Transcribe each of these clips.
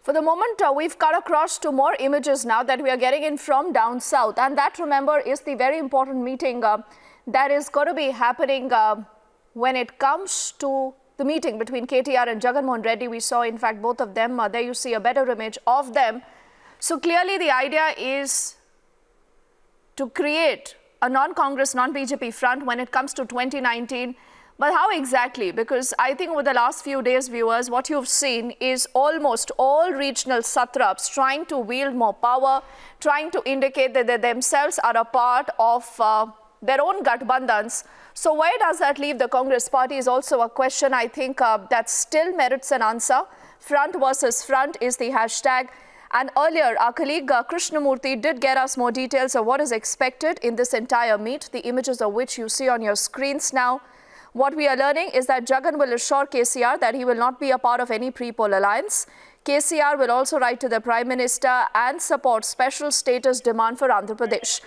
For the moment, we've cut across to more images now that we are getting in from down south. And that, remember, is the very important meeting that is going to be happening when it comes to the meeting between KTR and Jaganmohan Reddy. We saw, in fact, both of them. There you see a better image of them. So clearly the idea is to create a non-Congress, non-BJP front when it comes to 2019. But how exactly? Because I think over the last few days, viewers, what you've seen is almost all regional satraps trying to wield more power, trying to indicate that they themselves are a part of their own Gathbandhans. So where does that leave the Congress party is also a question I think that still merits an answer. Front versus front is the hashtag. And earlier, our colleague Krishnamurthy did get us more details of what is expected in this entire meet, the images of which you see on your screens now. What we are learning is that Jagan will assure KCR that he will not be a part of any pre-poll alliance. KCR will also write to the Prime Minister and support special status demand for Andhra Pradesh.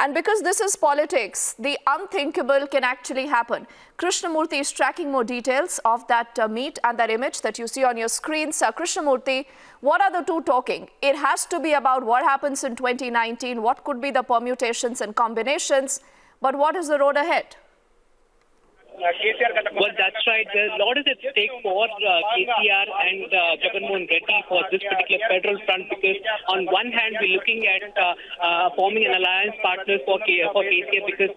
And because this is politics, the unthinkable can actually happen. Krishnamurthy is tracking more details of that meet and that image that you see on your screens. Krishnamurthy, what are the two talking? It has to be about what happens in 2019, what could be the permutations and combinations, but what is the road ahead? Well, that's right. There's a lot is at stake for KCR and Jaganmohan Reddy for this particular federal front, because on one hand we're looking at forming an alliance partner for KCR, because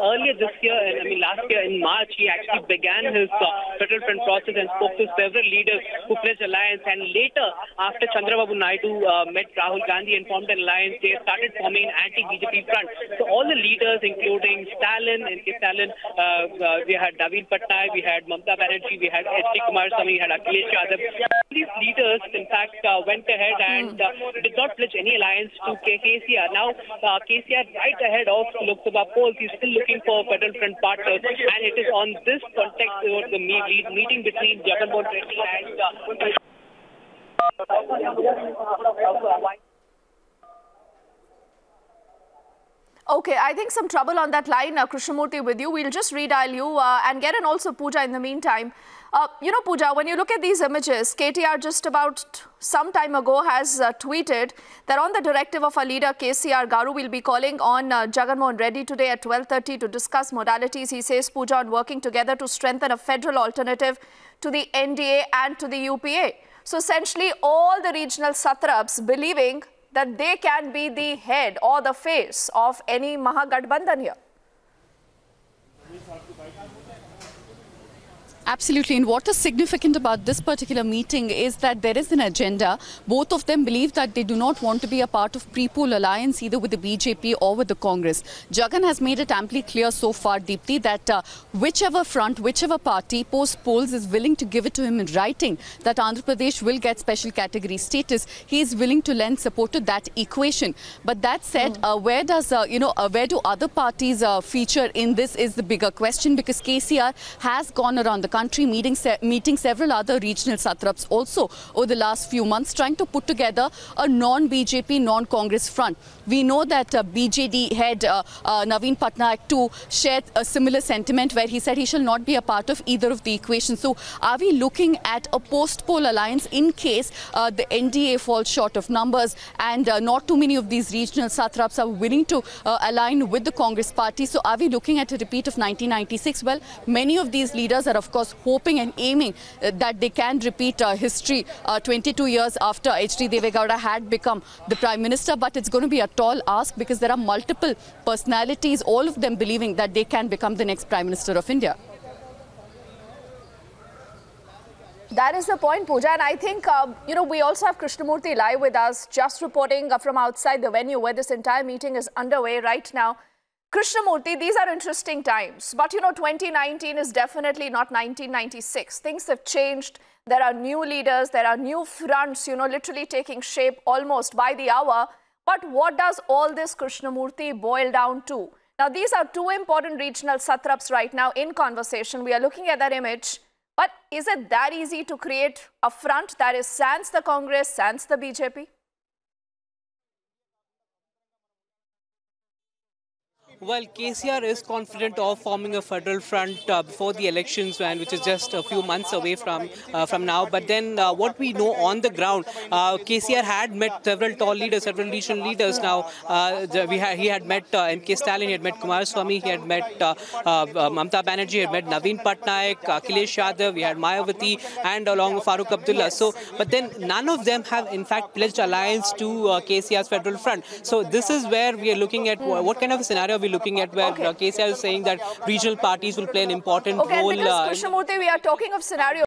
earlier this year, last year in March, he actually began his federal front process and spoke to several leaders who pledged alliance. And later, after Chandrababu Naidu met Rahul Gandhi and formed an alliance, they started forming an anti-BJP front. So all the leaders, including Stalin, NK Stalin, we had Naveen Patnaik, we had Mamta Banerjee, we had H.D. Kumaraswamy, we had Akhilesh Yadav. These leaders, in fact, went ahead and did not pledge any alliance to KCR. Now, KCR right ahead of Lok Sabha polls, he's still looking for federal front partners, and it is on this context the meeting between Jaganmohan Reddy and Okay, I think some trouble on that line, Krishnamurthy, with you. We'll just redial you and get in also Pooja in the meantime. Pooja, when you look at these images, KTR just about some time ago has tweeted that on the directive of our leader KCR, Garu will be calling on Jaganmohan Reddy today at 12:30 to discuss modalities, he says, Pooja, on working together to strengthen a federal alternative to the NDA and to the UPA. So essentially all the regional satraps believing that they can be the head or the face of any Mahagathbandhan here. Absolutely. And what is significant about this particular meeting is that there is an agenda. Both of them believe that they do not want to be a part of pre-poll alliance either with the BJP or with the Congress. Jagan has made it amply clear so far, Deepthi, that whichever front, whichever party post polls is willing to give it to him in writing that Andhra Pradesh will get special category status, he is willing to lend support to that equation. But that said, where do other parties feature in this is the bigger question, because KCR has gone around the country meeting several other regional satraps also over the last few months, trying to put together a non-BJP, non-Congress front. We know that BJD head Naveen Patnaik too shared a similar sentiment where he said he shall not be a part of either of the equations. So are we looking at a post-poll alliance in case the NDA falls short of numbers and not too many of these regional satraps are willing to align with the Congress party? So are we looking at a repeat of 1996? Well, many of these leaders are of course hoping and aiming that they can repeat history 22 years after H.D. Deve Gowda had become the Prime Minister. But it's going to be a tall ask because there are multiple personalities, all of them believing that they can become the next Prime Minister of India. That is the point, Pooja. And I think, we also have Krishnamurthy live with us, just reporting from outside the venue where this entire meeting is underway right now. Krishnamurthy, these are interesting times, but 2019 is definitely not 1996. Things have changed. There are new leaders, there are new fronts, literally taking shape almost by the hour. But what does all this, Krishnamurthy, boil down to? Now, these are two important regional satraps right now in conversation. We are looking at that image. But is it that easy to create a front that is sans the Congress, sans the BJP? Well, KCR is confident of forming a federal front before the elections, and which is just a few months away from now. But then, what we know on the ground, KCR had met several tall leaders, several regional leaders. Now, he had met MK Stalin, he had met Kumaraswamy, he had met Mamta Banerjee, he had met Naveen Patnaik, Akhilesh Yadav, we had Mayawati, and along with Farooq Abdullah. Yes. So, but then none of them have in fact pledged alliance to KCR's federal front. So this is where we are looking at what kind of a scenario are we looking at, where KCR is saying that regional parties will play an important Okay, role. because Krishnamurthy, we are talking of scenario.